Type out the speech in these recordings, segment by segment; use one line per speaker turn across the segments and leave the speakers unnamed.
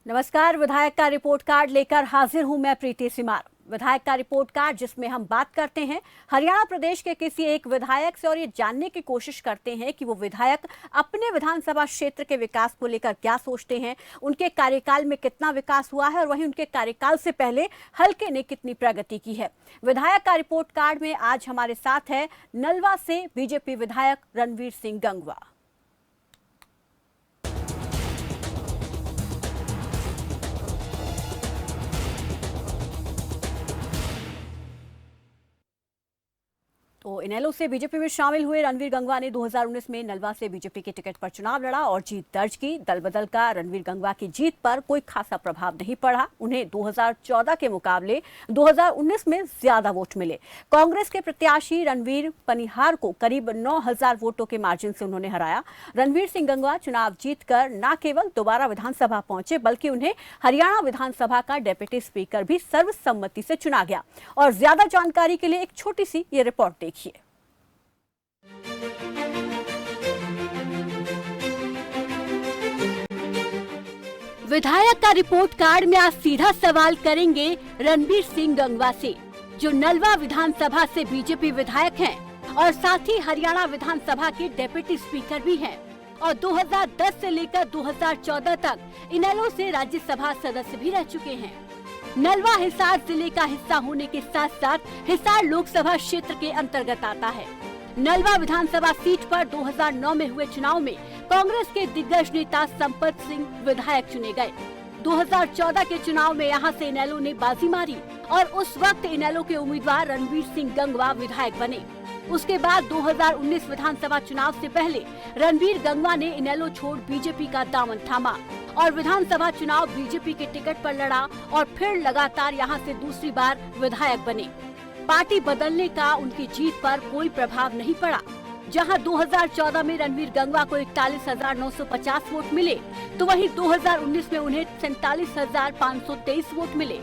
नमस्कार। विधायक का रिपोर्ट कार्ड लेकर हाजिर हूं मैं प्रीति सिमार। विधायक का रिपोर्ट कार्ड जिसमें हम बात करते हैं हरियाणा प्रदेश के किसी एक विधायक से और ये जानने की कोशिश करते हैं कि वो विधायक अपने विधानसभा क्षेत्र के विकास को लेकर क्या सोचते हैं, उनके कार्यकाल में कितना विकास हुआ है और वहीं उनके कार्यकाल से पहले हलके ने कितनी प्रगति की है। विधायक का रिपोर्ट कार्ड में आज हमारे साथ है नलवा से बीजेपी विधायक रणवीर सिंह गंगवा। तो इनेलो से बीजेपी में शामिल हुए रणवीर गंगवा ने 2019 में नलवा से बीजेपी के टिकट पर चुनाव लड़ा और जीत दर्ज की। दल बदल का रणवीर गंगवा की जीत पर कोई खासा प्रभाव नहीं पड़ा। उन्हें 2014 के मुकाबले 2019 में ज्यादा वोट मिले। कांग्रेस के प्रत्याशी रणवीर पनिहार को करीब 9000 वोटों के मार्जिन से उन्होंने हराया। रणवीर सिंह गंगवा चुनाव जीतकर न केवल दोबारा विधानसभा पहुंचे बल्कि उन्हें हरियाणा विधानसभा का डेप्यूटी स्पीकर भी सर्वसम्मति से चुना गया। और ज्यादा जानकारी के लिए एक छोटी सी ये रिपोर्ट देखिए। विधायक का रिपोर्ट कार्ड में आज सीधा सवाल करेंगे रणवीर सिंह गंगवा से, जो नलवा विधानसभा से बीजेपी विधायक हैं और साथ ही हरियाणा विधानसभा के डेप्यूटी स्पीकर भी हैं और 2010 से लेकर 2014 तक इनेलो से राज्यसभा सदस्य भी रह चुके हैं। नलवा हिसार जिले का हिस्सा होने के साथ साथ हिसार लोकसभा क्षेत्र के अंतर्गत आता है। नलवा विधानसभा सीट पर 2009 में हुए चुनाव में कांग्रेस के दिग्गज नेता संपत सिंह विधायक चुने गए। 2014 के चुनाव में यहां से इनेलो ने बाजी मारी और उस वक्त इनेलो के उम्मीदवार रणवीर सिंह गंगवा विधायक बने। उसके बाद 2019 विधानसभा चुनाव से पहले रणवीर गंगवा ने इनेलो छोड़ बीजेपी का दामन थामा और विधानसभा चुनाव बीजेपी के टिकट पर लड़ा और फिर लगातार यहां से दूसरी बार विधायक बने। पार्टी बदलने का उनकी जीत पर कोई प्रभाव नहीं पड़ा। जहां 2014 में रणवीर गंगवा को 41,950 वोट मिले तो वहीं 2019 में उन्हें 47,523 वोट मिले।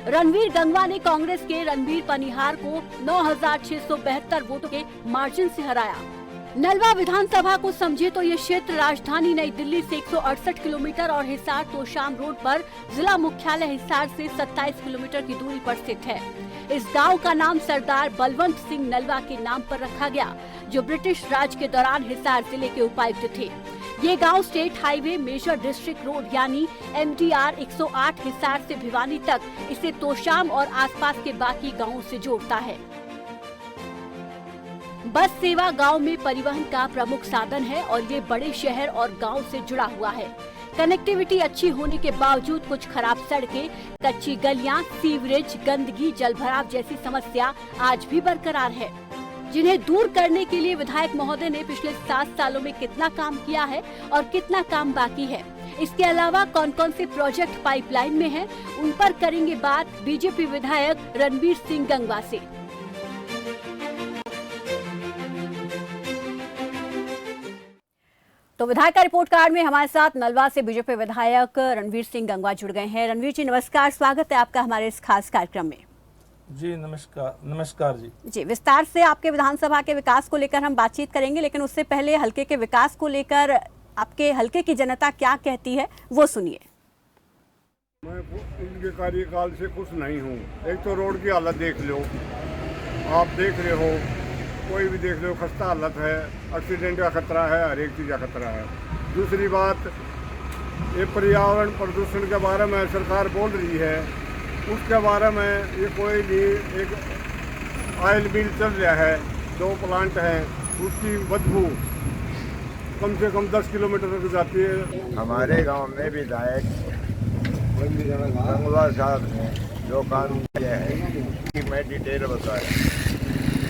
रणवीर गंगवा ने कांग्रेस के रणवीर पनिहार को 9,672 वोटों के मार्जिन से हराया। नलवा विधानसभा को समझे तो ये क्षेत्र राजधानी नई दिल्ली से 168 किलोमीटर और हिसार तोशाम रोड पर जिला मुख्यालय हिसार से 27 किलोमीटर की दूरी पर स्थित है। इस गांव का नाम सरदार बलवंत सिंह नलवा के नाम पर रखा गया, जो ब्रिटिश राज के दौरान हिसार जिले के उपायुक्त थे। ये गांव state highway major district road यानी MDR 108 हिसार से भिवानी तक इसे तोशाम और आसपास के बाकी गांवों से जोड़ता है। बस सेवा गांव में परिवहन का प्रमुख साधन है और ये बड़े शहर और गांव से जुड़ा हुआ है। कनेक्टिविटी अच्छी होने के बावजूद कुछ खराब सड़कें, कच्ची गलियां, सीवरेज, गंदगी, जलभराव जैसी समस्या आज भी बरकरार है, जिन्हें दूर करने के लिए विधायक महोदय ने पिछले 7 सालों में कितना काम किया है और कितना काम बाकी है। इसके अलावा कौन कौन से प्रोजेक्ट पाइपलाइन में हैं, उन पर करेंगे बात बीजेपी विधायक रणवीर सिंह गंगवा से। तो विधायक का रिपोर्ट कार्ड में हमारे साथ नलवा से बीजेपी विधायक रणवीर सिंह गंगवा जुड़ गए हैं। रणवीर जी नमस्कार, स्वागत है आपका हमारे इस खास कार्यक्रम में।
जी नमस्कार जी।
विस्तार से आपके विधानसभा के विकास को लेकर हम बातचीत करेंगे, लेकिन उससे पहले हलके के विकास को लेकर आपके हलके की जनता क्या कहती है वो सुनिए।
मैं उनके कार्यकाल से खुश नहीं हूँ। एक तो रोड की हालत देख लो, आप देख रहे हो, कोई भी देख लो, खस्ता हालत है, एक्सीडेंट का खतरा है, हर एक चीज़ का खतरा है। दूसरी बात, ये पर्यावरण प्रदूषण के बारे में सरकार बोल रही है, उसके बारे में ये कोई भी एक ऑयल मिल चल रहा है, 2 प्लांट हैं, उसकी बदबू कम से कम 10 किलोमीटर तक जाती है।
हमारे गांव में विधायक गंगवा साहब ने जो काम किया है कि मैं डिटेल बताया।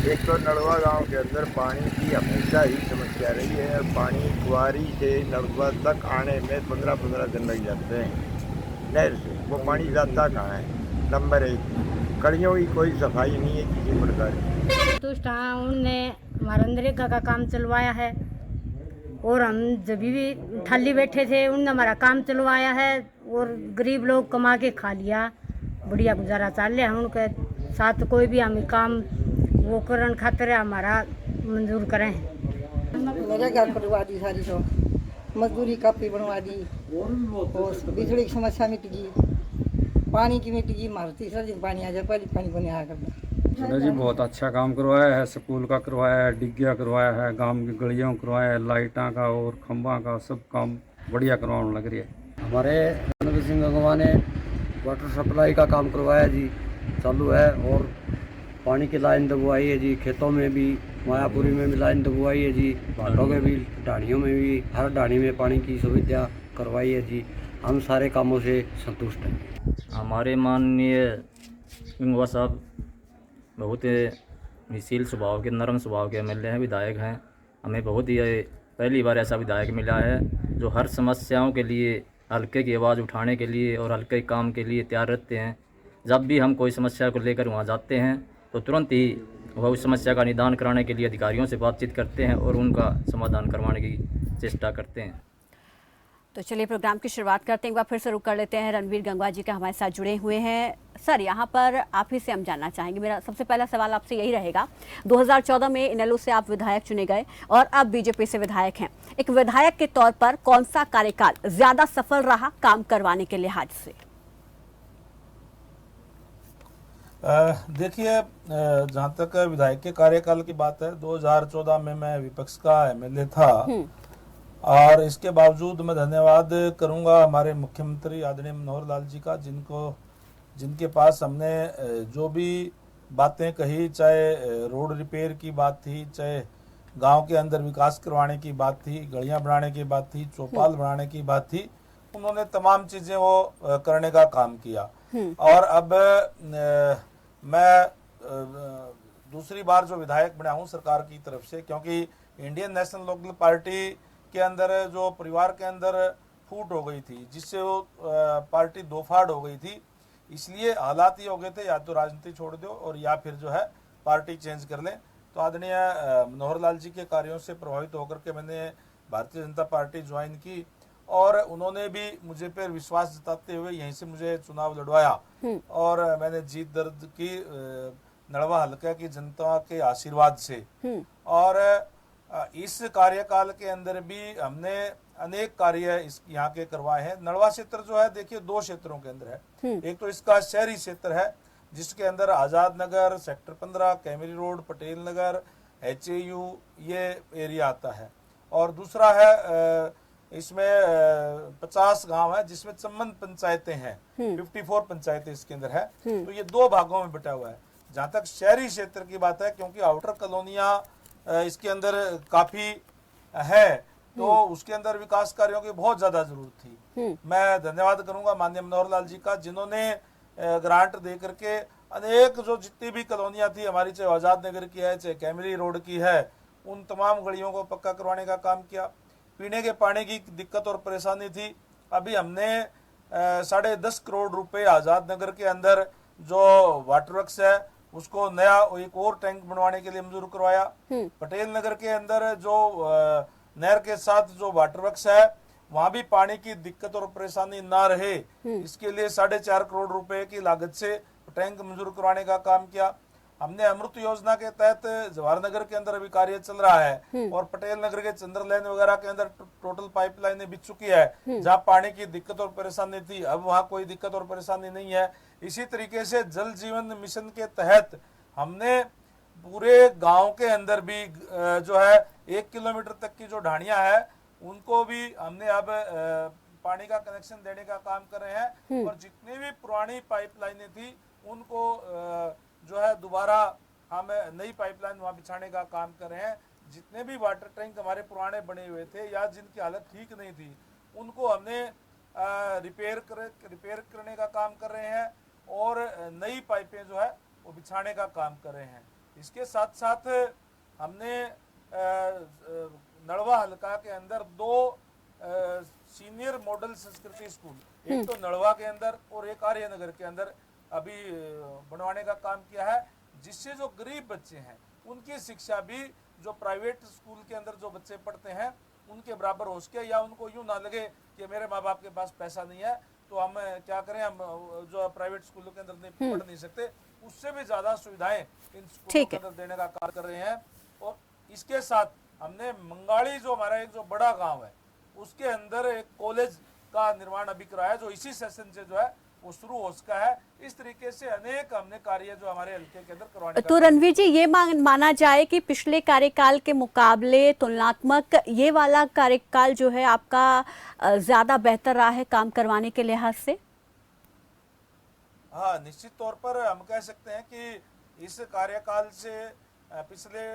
एक तो नलवा गांव के अंदर पानी की हमेशा ही समस्या रही है और पानी कुआरी से नलवा तक आने में 15-15 दिन लग जाते हैं नहर से। वो पानी जाता कहाँ है? नंबर 1, कड़ियों की कोई सफाई नहीं है किसी प्रकार की।
तो उनने हमारा नरेगा का काम चलवाया है और हम जब भी थाली बैठे थे उनने हमारा काम चलवाया है और गरीब लोग कमा के खा लिया, बढ़िया गुजारा चल रहा है। उनके साथ कोई भी हमें काम वो करन खातिर हमारा मंजूर करें।
मेरे घर परिवार की सारी मजदूरी कापी बनवा दी और बिजली की समस्या मिट गई, पानी की मिट गई। हमारा तीसरा दिन पानी आ जाए, पहले पानी को नहीं आया करना।
जी बहुत अच्छा काम करवाया है, स्कूल का करवाया है, डिग्गिया करवाया है, गांव की गलियों करवाया है, लाइटा का और खंबा का सब काम बढ़िया करवाने लग रही है। हमारे रणवीर सिंह गंगवा ने वाटर सप्लाई का काम करवाया जी, चालू है। और पानी की लाइन दबवाई है जी, खेतों में भी, मायापुरी में भी लाइन दबवाई है जी, घाटों के भी, ढाणियों में भी, हर ढाणी में पानी की सुविधा करवाई है जी। हम सारे कामों से संतुष्ट हैं।
हमारे माननीय गंगवा साहब बहुत निशील स्वभाव के, नरम स्वभाव के एमएलए हैं, विधायक हैं। हमें बहुत ही पहली बार ऐसा विधायक मिला है जो हर समस्याओं के लिए, हल्के की आवाज़ उठाने के लिए और हल्के काम के लिए तैयार रहते हैं। जब भी हम कोई समस्या को लेकर वहाँ जाते हैं तो तुरंत ही वह उस समस्या का निदान कराने के लिए अधिकारियों से बातचीत करते हैं और उनका समाधान करवाने की चेष्टा करते हैं।
तो चलिए प्रोग्राम की शुरुआत करते हैं। एक बार फिर से रुक कर लेते हैं। रणवीर गंगवा जी का हमारे साथ जुड़े हुए हैं। सर, यहाँ पर आप ही से हम जानना चाहेंगे, मेरा सबसे पहला सवाल आपसे यही रहेगा, 2014 में इनेलो से आप विधायक चुने गए और अब बीजेपी से विधायक हैं। एक विधायक के तौर पर कौन सा कार्यकाल ज्यादा सफल रहा काम करवाने के लिहाज से?
देखिए, जहाँ तक विधायक के कार्यकाल की बात है, 2014 में मैं विपक्ष का एमएलए था और इसके बावजूद मैं धन्यवाद करूंगा हमारे मुख्यमंत्री आदरणीय मनोहर लाल जी का, जिनके पास हमने जो भी बातें कही, चाहे रोड रिपेयर की बात थी, चाहे गांव के अंदर विकास करवाने की बात थी, गलियां बनाने की बात थी, चौपाल बनाने की बात थी, उन्होंने तमाम चीजें वो करने का काम किया। और अब मैं दूसरी बार जो विधायक बना हूं सरकार की तरफ से, क्योंकि इंडियन नेशनल लोकदल पार्टी के अंदर जो परिवार के अंदर फूट हो गई थी, जिससे वो पार्टी दो फाड़ हो गई थी, इसलिए हालात ये हो गए थे या तो राजनीति छोड़ दो और या फिर जो है पार्टी चेंज कर लें। तो आदरणीय मनोहर लाल जी के कार्यों से प्रभावित होकर के मैंने भारतीय जनता पार्टी ज्वाइन की और उन्होंने भी मुझे पर विश्वास जताते हुए यहीं से मुझे चुनाव लड़वाया और मैंने जीत दर्ज की नड़वा हल्का की जनता के आशीर्वाद से। और इस कार्यकाल के अंदर भी हमने अनेक कार्य इस यहाँ के करवाए हैं। नड़वा क्षेत्र जो है, देखिए, दो क्षेत्रों के अंदर है। एक तो इसका शहरी क्षेत्र है जिसके अंदर Azad Nagar, sector 15, Camry road, Patel Nagar, HAU ये एरिया आता है। और दूसरा है इसमें 50 गांव है जिसमें चम्मन पंचायतें हैं, 54 पंचायतें इसके अंदर है। तो ये दो भागों में बटा हुआ है। जहां तक शहरी क्षेत्र की बात है, क्योंकि आउटर कॉलोनियां इसके अंदर काफी है, तो उसके अंदर विकास कार्यों की बहुत ज्यादा जरूरत थी। मैं धन्यवाद करूंगा माननीय मनोहर लाल जी का, जिन्होंने ग्रांट दे करके अनेक जो जितनी भी कॉलोनियां थी हमारी, चाहे आजाद नगर की है, चाहे कैमरी रोड की है, उन तमाम गलियों को पक्का करवाने का काम किया। पीने के पानी की दिक्कत और परेशानी थी, अभी हमने 10.5 करोड़ रुपए आजाद नगर के अंदर जो वाटर वर्क्स है उसको नया एक और टैंक बनवाने के लिए मंजूर करवाया। पटेल नगर के अंदर जो नहर के साथ जो वाटर वर्क्स है वहां भी पानी की दिक्कत और परेशानी ना रहे, इसके लिए 4.5 करोड़ रुपए की लागत से टैंक मंजूर करवाने का काम किया। हमने अमृत योजना के तहत जवाहर नगर के अंदर अभी कार्य चल रहा है और पटेल नगर के चंद्र लेन वगैरह के अंदर टोटल पाइपलाइनें बिछ चुकी है। जहाँ पानी की दिक्कत और परेशानी थी, अब वहाँ कोई दिक्कत और परेशानी नहीं है। इसी तरीके से जल जीवन मिशन के तहत हमने पूरे गांव के अंदर भी जो है 1 किलोमीटर तक की जो ढाणियां है उनको भी हमने अब पानी का कनेक्शन देने का काम कर रहे हैं। और जितनी भी पुरानी पाइपलाइनें थी उनको जो है दोबारा हम नई पाइपलाइन वहां बिछाने का काम कर रहे हैं। जितने भी वाटर टैंक हमारे पुराने बने हुए थे या जिनकी हालत ठीक नहीं थी उनको हमने रिपेयर करने का काम कर रहे हैं और नई पाइपें जो है वो बिछाने का काम कर रहे हैं। इसके साथ साथ हमने नड़वा हल्का के अंदर 2 सीनियर मॉडल संस्कृति स्कूल, एक तो नड़वा के अंदर और एक आर्यनगर के अंदर अभी बनवाने का काम किया है, जिससे जो गरीब बच्चे हैं उनकी शिक्षा भी जो प्राइवेट स्कूल के अंदर जो बच्चे पढ़ते हैं उनके बराबर हो सके, या उनको यूं ना लगे कि मेरे माँ बाप के पास पैसा नहीं है तो हम क्या करें, हम जो प्राइवेट स्कूलों के अंदर पढ़ नहीं सकते, उससे भी ज्यादा सुविधाएं इन स्कूलों के अंदर देने का कार्य कर रहे हैं। और इसके साथ हमने मंगाड़ी जो हमारा एक जो बड़ा गांव है उसके अंदर एक कॉलेज का निर्माण अभी कराया जो इसी सेशन से जो है वो शुरू हो सका है। इस तरीके से अनेक हमने कार्य जो हमारे हल्के के अंदर करवाने
तो रणवीर जी, ये माना जाए कि पिछले कार्यकाल के मुकाबले तुलनात्मक ये वाला कार्यकाल जो है आपका ज्यादा बेहतर रहा है काम करवाने के लिहाज से?
हाँ, निश्चित तौर पर हम कह सकते हैं कि इस कार्यकाल से पिछले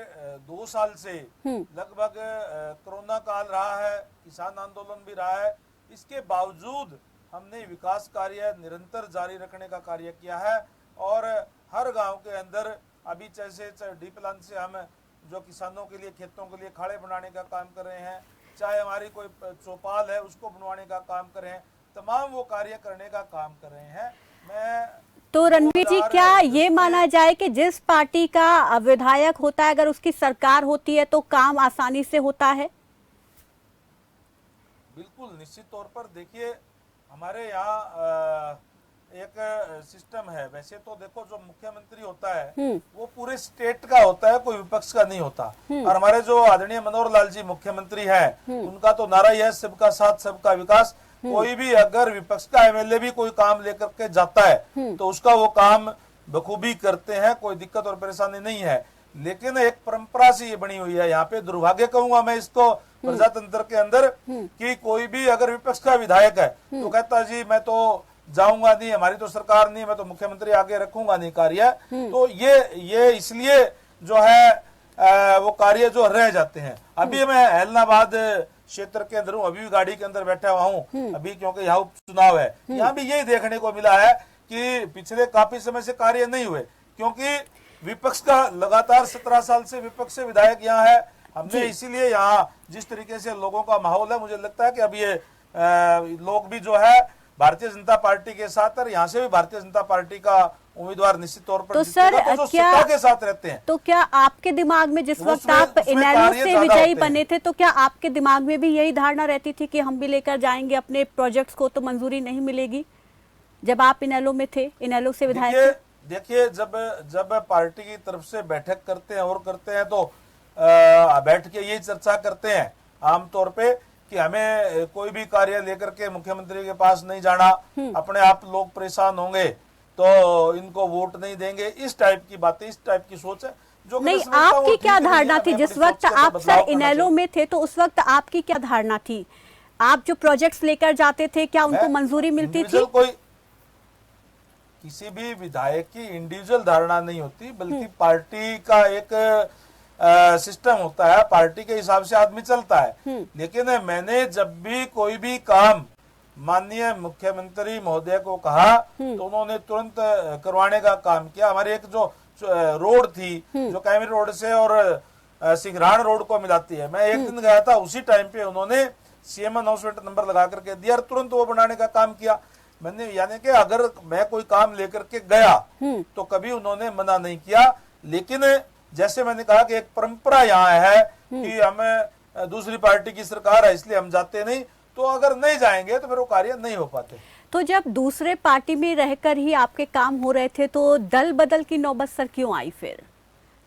2 साल से लगभग कोरोना काल रहा है, किसान आंदोलन भी रहा है, इसके बावजूद हमने विकास कार्य निरंतर जारी रखने का कार्य किया है। और हर गांव के अंदर अभी जैसे डी प्लान से हम जो किसानों के लिए खेतों के लिए खाड़े बनाने का काम कर रहे हैं, चाहे हमारी कोई चौपाल है उसको बनवाने का काम कर रहे हैं, तमाम वो कार्य करने का काम कर रहे हैं।
तो रणवीर जी, क्या ये माना जाए कि जिस पार्टी का विधायक होता है अगर उसकी सरकार होती है तो काम आसानी से होता है?
बिल्कुल, निश्चित तौर पर देखिए हमारे यहाँ एक सिस्टम है। वैसे तो देखो जो मुख्यमंत्री होता है वो पूरे स्टेट का होता है, कोई विपक्ष का नहीं होता। और हमारे जो आदरणीय मनोहर लाल जी मुख्यमंत्री हैं उनका तो नारा ही है सबका साथ सबका विकास। कोई भी अगर विपक्ष का एमएलए भी कोई काम लेकर के जाता है तो उसका वो काम बखूबी करते हैं, कोई दिक्कत और परेशानी नहीं है। लेकिन एक परंपरा सी ये बनी हुई है, यहाँ पे दुर्भाग्य कहूंगा मैं इसको प्रजातंत्र के अंदर, कि कोई भी अगर विपक्ष का विधायक है तो कहता जी मैं तो जाऊंगा नहीं, हमारी तो सरकार नहीं, मैं तो मुख्यमंत्री आगे रखूंगा नहीं कार्य। तो ये इसलिए जो है वो कार्य जो रह जाते हैं। अभी मैं एलनाबाद क्षेत्र के अंदर हूँ, अभी भी गाड़ी के अंदर बैठा हुआ हूँ अभी, क्योंकि यहाँ उपचुनाव है। यहाँ भी यही देखने को मिला है कि पिछले काफी समय से कार्य नहीं हुए, क्योंकि विपक्ष का लगातार 17 साल से विपक्ष से विधायक यहाँ है। हमने इसीलिए यहाँ जिस तरीके से लोगों का माहौल है, मुझे लगता है कि अब ये लोग भी जो है भारतीय जनता पार्टी के साथ, और यहाँ से भी भारतीय जनता पार्टी का उम्मीदवार निश्चित तौर पर
तो सर
जो
क्या
सत्ता के साथ रहते हैं।
तो क्या आपके दिमाग में जिस वक्त आप इनेलो से विजयी बने थे तो क्या आपके दिमाग में भी यही धारणा रहती थी कि हम भी लेकर जाएंगे अपने प्रोजेक्ट्स को तो मंजूरी नहीं मिलेगी, जब आप इनेलो में थे, इनेलो से विधायक थे?
देखिए जब पार्टी की तरफ से बैठक करते हैं और करते हैं तो बैठ के यही चर्चा करते हैं आमतौर पे कि हमें कोई भी कार्य लेकर के मुख्यमंत्री के पास नहीं जाना, अपने आप लोग परेशान होंगे तो इनको वोट नहीं देंगे, इस टाइप की बातें, इस टाइप की सोच है। जो
नहीं, आपकी क्या धारणा थी जिस वक्त आप सर इनेलो में थे? तो उस वक्त आपकी क्या धारणा थी? आप जो प्रोजेक्ट्स लेकर जाते थे क्या उनको मंजूरी मिलती थी?
कोई किसी भी विधायक की इंडिविजुअल धारणा नहीं होती, बल्कि पार्टी का एक सिस्टम होता है, पार्टी के हिसाब से आदमी चलता है। लेकिन मैंने जब भी कोई भी काम माननीय मुख्यमंत्री महोदय को कहा तो उन्होंने तुरंत करवाने का काम किया। हमारी एक जो रोड थी जो कैमरी रोड से और सिंगरान रोड को मिलाती है, मैं एक दिन गया था, उसी टाइम पे उन्होंने सीएम अनाउंसमेंट नंबर लगा करके दिया और तुरंत वो बनाने का काम किया। मैंने यानी कि अगर मैं कोई काम लेकर के गया तो कभी उन्होंने मना नहीं किया। लेकिन जैसे मैंने कहा कि एक परंपरा यहाँ है कि हमें दूसरी पार्टी की सरकार है इसलिए हम जाते नहीं, तो अगर नहीं जाएंगे तो फिर वो कार्य नहीं हो पाते।
तो जब दूसरे पार्टी में रहकर ही आपके काम हो रहे थे तो दल बदल की नौबत सर क्यों आई? फिर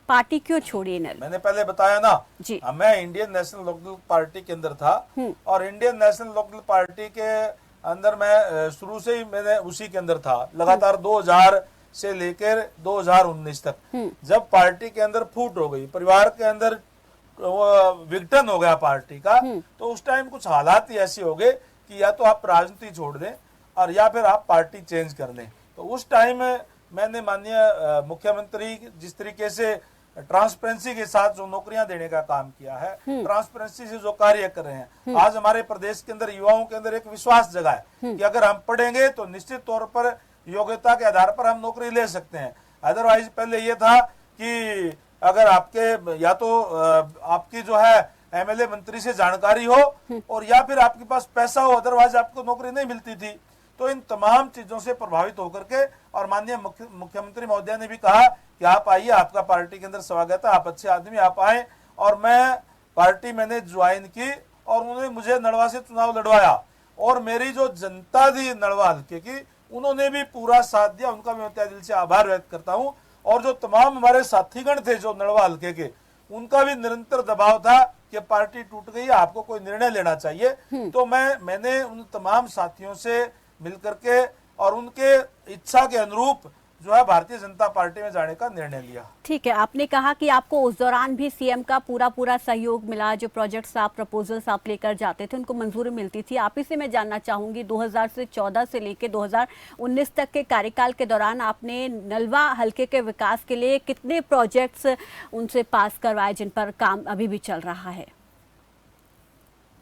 पार्टी क्यों छोड़ी?
मैंने पहले बताया ना
जी,
मैं इंडियन नेशनल लोकदल पार्टी के अंदर था और इंडियन नेशनल लोकदल पार्टी के अंदर मैं शुरू से ही मैंने उसी के अंदर था, लगातार 2000 से लेकर 2019 तक। जब पार्टी के अंदर फूट हो गई, परिवार के अंदर विघटन हो गया पार्टी का, तो उस टाइम कुछ हालात ही ऐसे हो गए कि या तो आप राजनीति छोड़ दें और या फिर आप पार्टी चेंज कर लें। तो उस टाइम मैंने माननीय मुख्यमंत्री जिस तरीके से ट्रांसपेरेंसी के साथ जो नौकरियां देने का काम किया है, ट्रांसपेरेंसी से जो कार्य कर रहे हैं, आज हमारे प्रदेश के अंदर युवाओं के अंदर एक विश्वास जगा है कि अगर हम पढ़ेंगे तो निश्चित तौर पर योग्यता के आधार पर हम नौकरी ले सकते हैं। अदरवाइज पहले ये था कि अगर आपके या तो आपकी जो है एमएलए मंत्री से जानकारी हो और या फिर आपके पास पैसा हो, अदरवाइज आपको नौकरी नहीं मिलती थी। तो इन तमाम चीजों से प्रभावित होकर के और माननीय मुख्यमंत्री महोदय ने भी कहा कि आप आइए, आपका पार्टी के अंदर स्वागत है, आप अच्छे आदमी, आप आए। और मैं पार्टी मैंने ज्वाइन की और उन्होंने मुझे नड़वा से चुनाव लड़वाया और मेरी जो जनता थी नड़वा हल्के की, उन्होंने भी पूरा साथ दिया, उनका मैं तहे दिल से आभार व्यक्त करता हूं। और जो तमाम हमारे साथीगण थे जो नड़वा हल्के के, उनका भी निरंतर दबाव था कि पार्टी टूट गई है, आपको कोई निर्णय लेना चाहिए। तो मैंने उन तमाम साथियों से मिलकर के और उनके इच्छा के अनुरूप जो है भारतीय जनता पार्टी में जाने का निर्णय लिया।
ठीक है, आपने कहा कि आपको उस दौरान भी सीएम का पूरा सहयोग मिला, जो प्रोजेक्ट्स आप प्रपोजल्स आप लेकर जाते थे उनको मंजूरी मिलती थी। आप ही से मैं जानना चाहूंगी 2014 से लेकर 2019 तक के कार्यकाल के दौरान आपने नलवा हलके के विकास के लिए कितने प्रोजेक्ट्स उनसे पास करवाए जिन पर काम अभी भी चल रहा है?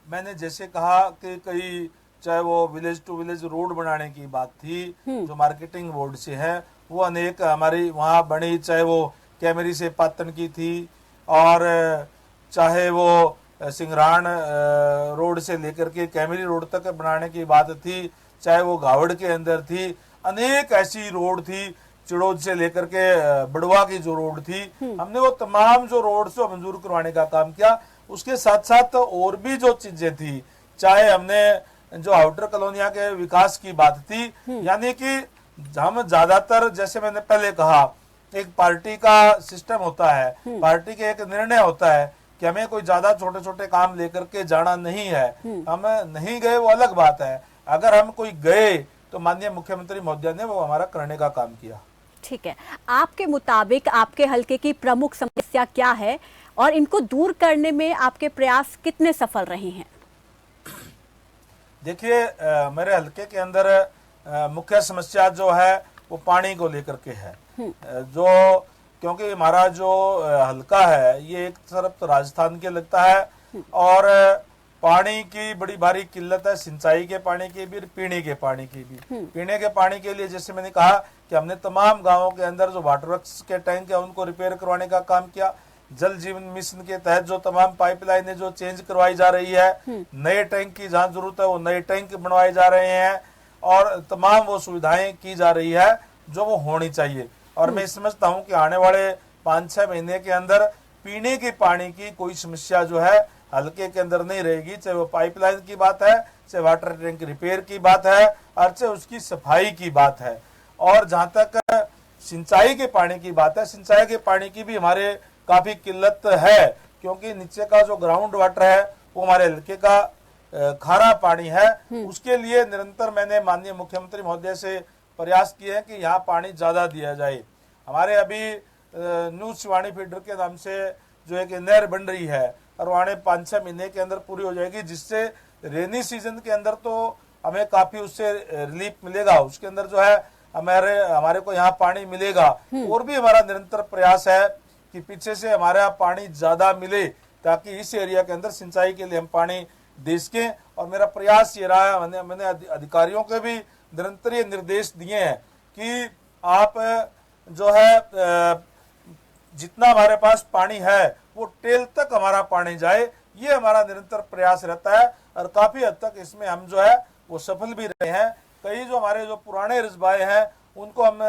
मैंने जैसे कहा कि कई, चाहे वो विलेज टू विलेज रोड बनाने की बात थी जो मार्केटिंग बोर्ड से है, वो अनेक हमारी वहाँ बनी, चाहे वो कैमरी से पातन की थी और चाहे वो सिंगरान रोड से लेकर के कैमरी रोड तक बनाने की बात थी, चाहे वो घावड़ के अंदर थी, अनेक ऐसी रोड थी, चिड़ोद से लेकर के बड़वा की जो रोड थी, हमने वो तमाम जो रोड से मंजूर करवाने का काम किया। उसके साथ साथ और भी जो चीजें थी, चाहे हमने जो आउटर कॉलोनिया के विकास की बात थी, यानी कि हम ज्यादातर, जैसे मैंने पहले कहा, एक पार्टी का सिस्टम होता है, पार्टी के एक निर्णय होता है कि हमें कोई ज्यादा छोटे छोटे काम लेकर के जाना नहीं है। हम नहीं गए वो अलग बात है, अगर हम कोई गए तो माननीय मुख्यमंत्री महोदय ने वो हमारा करने का काम किया।
ठीक है, आपके मुताबिक आपके हलके की प्रमुख समस्या क्या है और इनको दूर करने में आपके प्रयास कितने सफल रहे हैं?
देखिए, मेरे हलके के अंदर मुख्य समस्या जो है वो पानी को लेकर के है, जो क्योंकि हमारा जो हलका है ये एक तरफ तो राजस्थान के लगता है और पानी की बड़ी भारी किल्लत है, सिंचाई के पानी की भी, पीने के पानी की भी। पीने के पानी के लिए जैसे मैंने कहा कि हमने तमाम गांवों के अंदर जो वाटर वर्क्स के टैंक है उनको रिपेयर करवाने का काम किया। जल जीवन मिशन के तहत जो तमाम पाइपलाइनें जो चेंज करवाई जा रही है, नए टैंक की जहां जरूरत है वो नए टैंक बनवाए जा रहे हैं और तमाम वो सुविधाएं की जा रही है जो वो होनी चाहिए। और मैं समझता हूं कि आने वाले 5-6 महीने के अंदर पीने के पानी की कोई समस्या जो है हलके के अंदर नहीं रहेगी, चाहे वो पाइपलाइन की बात है, चाहे वाटर टैंक रिपेयर की बात है और चाहे उसकी सफाई की बात है। और जहां तक सिंचाई के पानी की बात है, सिंचाई के पानी की भी हमारे काफी किल्लत है, क्योंकि नीचे का जो ग्राउंड वाटर है वो हमारे हलके का खारा पानी है। उसके लिए निरंतर मैंने माननीय मुख्यमंत्री महोदय से प्रयास किए हैं कि यहाँ पानी ज्यादा दिया जाए। हमारे अभी न्यू शिवानी फीडर के नाम से जो एक नहर बन रही है और वहाँ 5-6 महीने के अंदर पूरी हो जाएगी, जिससे रेनी सीजन के अंदर तो हमें काफी उससे रिलीफ मिलेगा, उसके अंदर जो है हमारे को यहाँ पानी मिलेगा। और भी हमारा निरंतर प्रयास है कि पीछे से हमारे यहाँ पानी ज्यादा मिले ताकि इस एरिया के अंदर सिंचाई के लिए हम पानी दे सकें। और मेरा प्रयास ये रहा है, मैंने अधिकारियों के भी निरंतर ये निर्देश दिए हैं कि आप जो है जितना हमारे पास पानी है वो टेल तक हमारा पानी जाए, ये हमारा निरंतर प्रयास रहता है और काफी हद तक इसमें हम जो है वो सफल भी रहे हैं। कई जो हमारे जो पुराने रस्बाए हैं उनको हम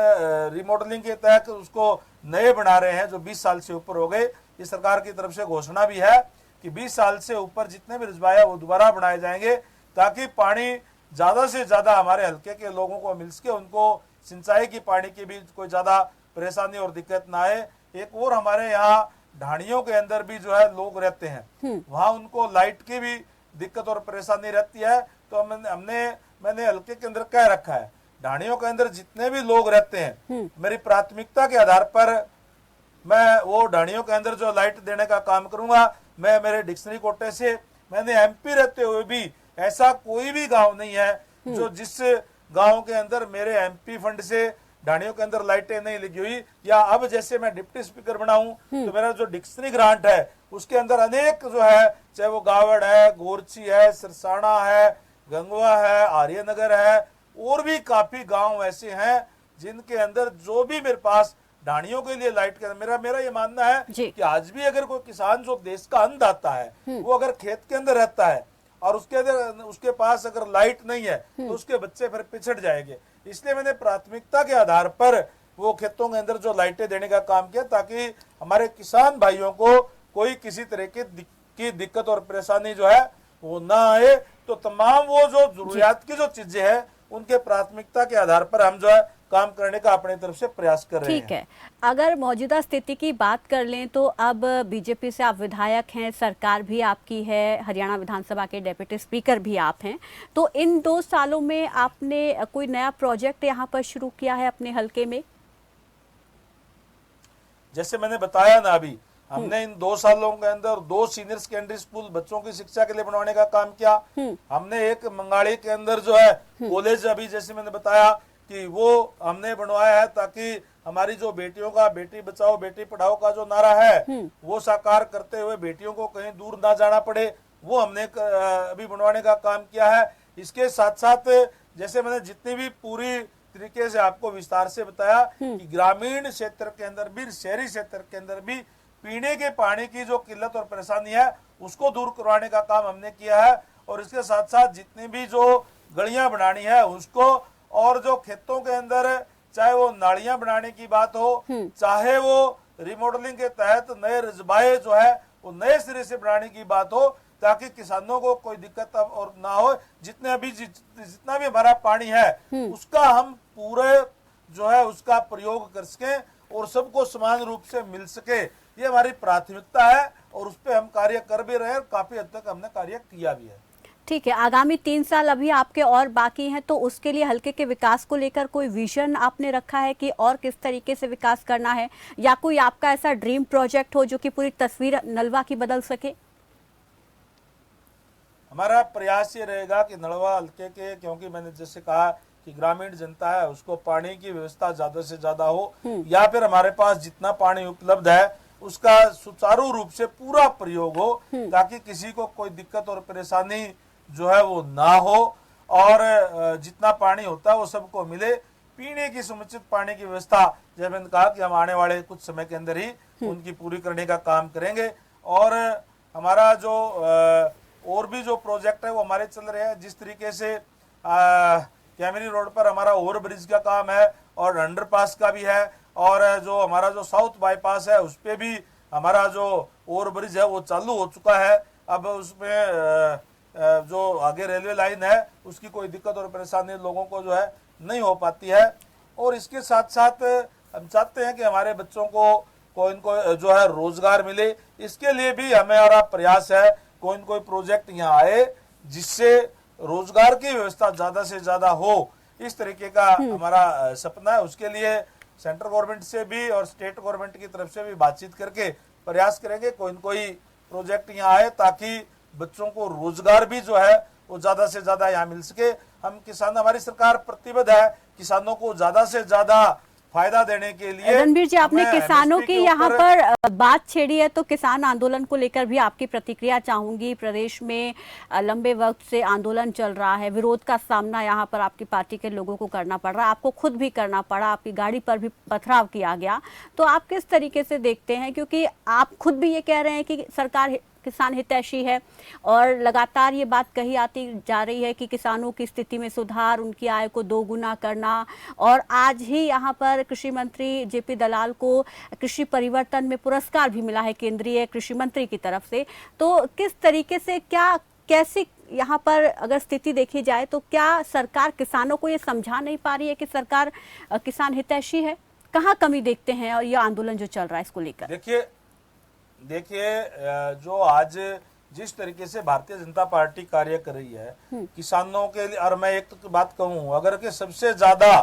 रिमॉडलिंग के तहत उसको नए बना रहे हैं जो 20 साल से ऊपर हो गए। इस सरकार की तरफ से घोषणा भी है कि 20 साल से ऊपर जितने भी रस्बाए हैं वो दोबारा बनाए जाएंगे ताकि पानी ज्यादा से ज्यादा हमारे हलके के लोगों को मिल सके, उनको सिंचाई की पानी की भी कोई ज्यादा परेशानी और दिक्कत ना आए। एक और हमारे यहाँ ढाणियों के अंदर भी जो है लोग रहते हैं, वहाँ उनको लाइट की भी दिक्कत और परेशानी रहती है। तो मैंने हलके के अंदर कह रखा है ढाणियों के अंदर जितने भी लोग रहते हैं मेरी प्राथमिकता के आधार पर मैं वो ढाणियों के अंदर जो लाइट देने का काम करूंगा। मैं मेरे डिक्शनरी कोटे से मैंने एमपी रहते हुए भी ऐसा कोई भी गांव नहीं है जो जिस गांव के अंदर मेरे एमपी फंड से ढाणियों के अंदर लाइटें नहीं लगी हुई। या अब जैसे मैं डिप्टी स्पीकर बना हूं तो मेरा जो डिक्शनरी ग्रांट है उसके अंदर अनेक जो है, चाहे वो गावड़ है, गोरची है, सिरसाना है, गंगवा है, आर्यनगर है, और भी काफी गांव ऐसे हैं जिनके अंदर जो भी मेरे पास ढाणियों के लिए लाइट के मेरा ये मानना है कि आज भी अगर कोई किसान जो देश का अन्नदाता है वो अगर खेत के अंदर रहता है और उसके पास अगर लाइट नहीं है तो उसके बच्चे फिर पिछड़ जाएंगे। इसलिए मैंने प्राथमिकता के आधार पर वो खेतों के अंदर जो लाइटें देने का काम किया ताकि हमारे किसान भाइयों को कोई किसी तरह की दिक्कत और परेशानी जो है वो ना आए। तो तमाम वो जो जरूरियात की जो चीजें हैं उनके प्राथमिकता के आधार पर हम जो है काम करने का अपने तरफ से प्रयास कर रहे हैं।
ठीक है, अगर मौजूदा स्थिति की बात कर लें तो अब बीजेपी से आप विधायक हैं, सरकार भी आपकी है, हरियाणा विधानसभा के डेप्यूटी स्पीकर भी आप हैं, तो इन 2 सालों में आपने कोई नया प्रोजेक्ट यहाँ पर शुरू किया है अपने हलके में?
जैसे मैंने बताया ना अभी, हमने इन 2 सालों के अंदर 2 सीनियर सेकेंडरी स्कूल बच्चों की शिक्षा के लिए बनवाने का काम किया। हमने एक मंगाड़ी के अंदर जो है कॉलेज, अभी जैसे मैंने बताया कि वो हमने बनवाया है ताकि हमारी जो बेटियों का बेटी बचाओ बेटी पढ़ाओ का जो नारा है वो साकार करते हुए बेटियों को कहीं दूर ना जाना पड़े, वो हमने अभी बनवाने का काम किया है। इसके साथ साथ जैसे मैंने जितनी भी पूरी तरीके से आपको विस्तार से बताया कि ग्रामीण क्षेत्र के अंदर भी, शहरी क्षेत्र के अंदर भी पीने के पानी की जो किल्लत और परेशानी है उसको दूर करवाने का काम हमने किया है। और इसके साथ साथ जितनी भी जो गलियां बनानी है उसको, और जो खेतों के अंदर चाहे वो नालियां बनाने की बात हो, चाहे वो रिमॉडलिंग के तहत नए रजबाए जो है वो नए सिरे से बनाने की बात हो, ताकि किसानों को कोई दिक्कत और ना हो। जितना भी हमारा पानी है उसका हम पूरे जो है उसका प्रयोग कर सके और सबको समान रूप से मिल सके, ये हमारी प्राथमिकता है और उस पर हम कार्य कर भी रहे हैं। काफी हद तक हमने कार्य किया भी है।
ठीक है, आगामी 3 साल अभी आपके और बाकी हैं, तो उसके लिए हल्के के विकास को लेकर कोई विजन आपने रखा है कि और किस तरीके से विकास करना है, या कोई आपका ऐसा ड्रीम प्रोजेक्ट हो जो कि पूरी तस्वीर नलवा की बदल सके?
हमारा प्रयास ये रहेगा कि नलवा हल्के के, क्योंकि मैंने जैसे कहा कि ग्रामीण जनता है उसको पानी की व्यवस्था ज्यादा से ज्यादा हो, या फिर हमारे पास जितना पानी उपलब्ध है उसका सुचारू रूप से पूरा प्रयोग हो, ताकि किसी को कोई दिक्कत और परेशानी जो है वो ना हो, और जितना पानी होता है वो सबको मिले। पीने की समुचित पानी की व्यवस्था, जैसे मैंने कहा कि हम आने वाले कुछ समय के अंदर ही उनकी पूरी करने का काम करेंगे। और हमारा जो और भी जो प्रोजेक्ट है वो हमारे चल रहे हैं। जिस तरीके से कैमरी रोड पर हमारा ओवर ब्रिज का काम है और अंडरपास का भी है, और जो हमारा जो साउथ बाईपास है उस पे भी हमारा जो ओवर ब्रिज है वो चालू हो चुका है। अब उसमें जो आगे रेलवे लाइन है उसकी कोई दिक्कत और परेशानी लोगों को जो है नहीं हो पाती है। और इसके साथ साथ हम चाहते हैं कि हमारे बच्चों को कोई न कोई जो है रोजगार मिले, इसके लिए भी हमारा प्रयास है कोई न कोई प्रोजेक्ट यहाँ आए जिससे रोजगार की व्यवस्था ज्यादा से ज्यादा हो। इस तरीके का हमारा सपना है। उसके लिए सेंट्रल गवर्नमेंट से भी और स्टेट गवर्नमेंट की तरफ से भी बातचीत करके प्रयास करेंगे कोई न कोई प्रोजेक्ट यहाँ आए, ताकि बच्चों को रोजगार भी जो है वो ज्यादा से ज्यादा यहाँ मिल सके। हम किसान, हमारी सरकार प्रतिबद्ध है किसानों को ज्यादा से ज्यादा फायदा देने के लिए।
रणबीर जी, आपने किसानों की यहाँ पर बात छेड़ी है, तो किसान आंदोलन को लेकर भी आपकी प्रतिक्रिया चाहूंगी। प्रदेश में लंबे वक्त से आंदोलन चल रहा है, विरोध का सामना यहाँ पर आपकी पार्टी के लोगों को करना पड़ रहा है, आपको खुद भी करना पड़ा, आपकी गाड़ी पर भी पथराव किया गया, तो आप किस तरीके से देखते हैं? क्योंकि आप खुद भी ये कह रहे हैं कि सरकार किसान हितैषी है और लगातार ये बात कही आती जा रही है कि किसानों की स्थिति में सुधार, उनकी आय को 2 गुना करना, और आज ही यहाँ पर कृषि मंत्री जेपी दलाल को कृषि परिवर्तन में पुरस्कार भी मिला है केंद्रीय कृषि मंत्री की तरफ से। तो किस तरीके से, क्या कैसी यहाँ पर अगर स्थिति देखी जाए तो क्या सरकार किसानों को ये समझा नहीं पा रही है कि सरकार किसान हितैषी है? कहाँ कमी देखते हैं और ये आंदोलन जो चल रहा है इसको लेकर?
देखिए जो आज जिस तरीके से भारतीय जनता पार्टी कार्य कर रही है किसानों के लिए, और मैं एक तो बात कहूँ, अगर कि सबसे ज्यादा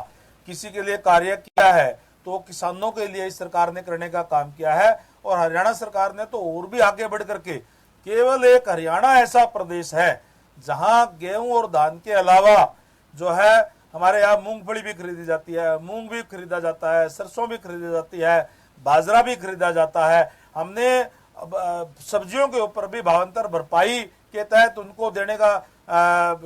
किसी के लिए कार्य किया है तो किसानों के लिए इस सरकार ने करने का काम किया है। और हरियाणा सरकार ने तो और भी आगे बढ़ करके, केवल एक हरियाणा ऐसा प्रदेश है जहां गेहूं और धान के अलावा जो है हमारे यहाँ मूंगफली भी खरीदी जाती है, मूंग भी खरीदा जाता है, सरसों भी खरीदी जाती है, बाजरा भी खरीदा जाता है। हमने सब्जियों के ऊपर भी भावांतर भरपाई के तहत उनको देने का,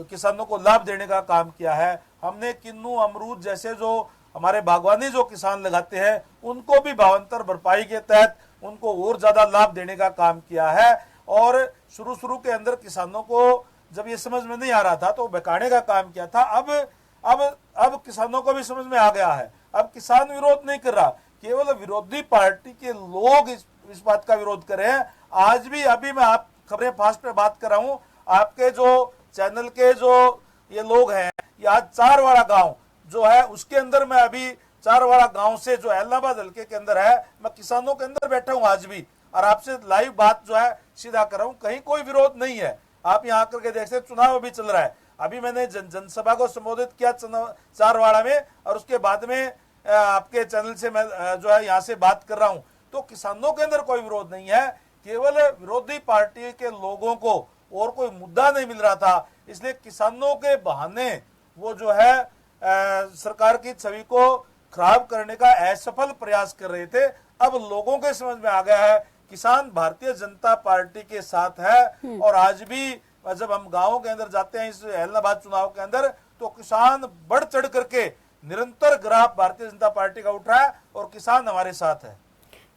किसानों को लाभ देने का काम किया है। हमने किन्नू, अमरूद जैसे जो हमारे बागवानी जो किसान लगाते हैं उनको भी भावांतर भरपाई के तहत उनको और ज्यादा लाभ देने का काम किया है। और शुरू के अंदर किसानों को जब ये समझ में नहीं आ रहा था तो बहकाने का काम किया था। अब किसानों को भी समझ में आ गया है। अब किसान विरोध नहीं कर रहा, केवल विरोधी पार्टी के लोग इस बात का विरोध कर रहे हैं। आज भी, अभी मैं आप खबरें फास्ट पे बात कर रहा हूँ, आपके जो चैनल के जो ये लोग हैं, ये आज 4 वाला गांव जो है उसके अंदर मैं अभी चारवाड़ा गांव से जो एलनाबाद हल्के के अंदर है, मैं किसानों के अंदर बैठा हूं आज भी, और आपसे लाइव बात जो है सीधा कर रहा हूं। कहीं कोई विरोध नहीं है, आप यहाँ आकर के देख सकते, चुनाव अभी चल रहा है। अभी मैंने जनसभा को संबोधित किया चारवाड़ा में, और उसके बाद में आपके चैनल से मैं जो है यहाँ से बात कर रहा हूँ। तो किसानों के अंदर कोई विरोध नहीं है, केवल विरोधी पार्टी के लोगों को और कोई मुद्दा नहीं मिल रहा था, इसलिए किसानों के बहाने वो जो है सरकार की छवि को खराब करने का असफल प्रयास कर रहे थे। अब लोगों के समझ में आ गया है किसान भारतीय जनता पार्टी के साथ है, और आज भी जब हम गांवों के अंदर जाते हैं इस एलनाबाद चुनाव के अंदर, तो किसान बढ़ चढ़ करके निरंतर ग्राफ भारतीय जनता पार्टी का उठ रहा है और किसान हमारे साथ है।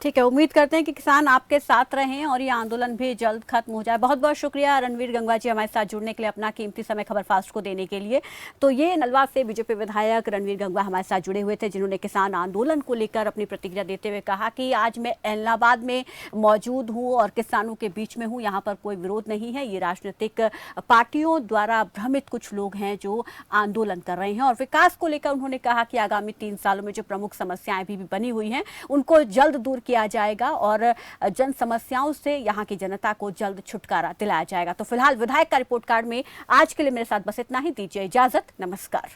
ठीक है, उम्मीद करते हैं कि किसान आपके साथ रहें और ये आंदोलन भी जल्द खत्म हो जाए। बहुत बहुत शुक्रिया रणवीर गंगवा जी हमारे साथ जुड़ने के लिए, अपना कीमती समय खबर फास्ट को देने के लिए। तो ये नलवा से बीजेपी विधायक रणवीर गंगवा हमारे साथ जुड़े हुए थे, जिन्होंने किसान आंदोलन को लेकर अपनी प्रतिक्रिया देते हुए कहा कि आज मैं एलनाबाद में मौजूद हूँ और किसानों के बीच में हूँ, यहाँ पर कोई विरोध नहीं है, ये राजनीतिक पार्टियों द्वारा भ्रमित कुछ लोग हैं जो आंदोलन कर रहे हैं। और विकास को लेकर उन्होंने कहा कि आगामी 3 सालों में जो प्रमुख समस्याएं भी बनी हुई हैं उनको जल्द दूर किया जाएगा और जन समस्याओं से यहाँ की जनता को जल्द छुटकारा दिलाया जाएगा। तो फिलहाल विधायक का रिपोर्ट कार्ड में आज के लिए मेरे साथ बस इतना ही। दीजिए इजाजत, नमस्कार।